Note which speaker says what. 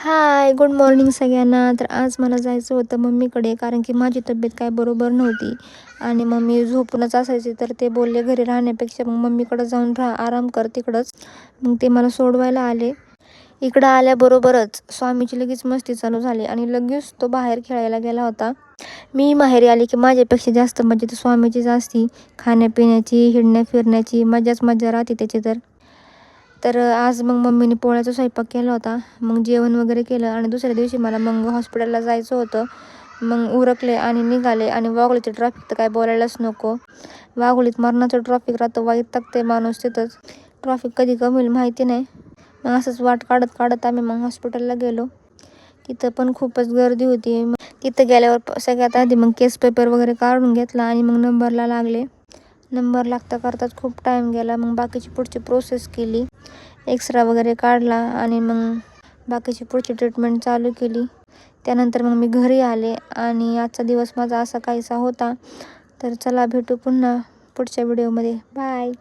Speaker 1: हाय, good morning सगळ्यांना. तर आज मला जायचं होतं मम्मीकडे, कारण की माझी तब्येत काय बरोबर नव्हती आणि मम्मी झोपूनच असायची. तर ते बोलले घरी राहण्यापेक्षा मग मम्मीकडे जाऊन राहा, आराम कर तिकडंच. मग ते मला सोडवायला आले. इकडं आल्याबरोबरच स्वामीची लगेच मस्ती चालू झाली आणि लगेच तो बाहेर खेळायला गेला होता. मी माहेरी आली की माझ्यापेक्षा जास्त मजा तर स्वामीचीच असती. खाण्यापिण्याची, हिंडण्या फिरण्याची मजाच मजा राहते त्याची तर. आज मग मम्मीने पोळ्याचा स्वयंपाक केला होता. मग जेवण वगैरे केलं आणि दुसऱ्या दिवशी मला मग हॉस्पिटलला जायचं होतं. मग उरकले आणि निघाले आणि वाघोलीचं ट्रॅफिक तर काय बोलायलाच नको. वाघोलीत मरणाचं ट्रॅफिक राहतं, वैतागते माणूस तिथंच. ट्रॅफिक कधी कमी होईल माहिती नाही. मग असंच वाट काढत काढत आम्ही मग हॉस्पिटलला गेलो. तिथं पण खूपच गर्दी होती. तिथं गेल्यावर सगळ्यात आधी मग केस पेपर वगैरे काढून घेतला आणि मग नंबरला लागले. नंबर लागता करताच खूप टाईम गेला. मग बाकीची पुढची प्रोसेस केली, एक्सरा वगैरे काढला आणि मग बाकीची पुढची ट्रीटमेंट चालू केली. त्यानंतर मग मी घरी आले आणि आजचा दिवस माझा असा काहीसा होता. तर चला भेटू पुन्हा पुढच्या व्हिडिओमध्ये. बाय.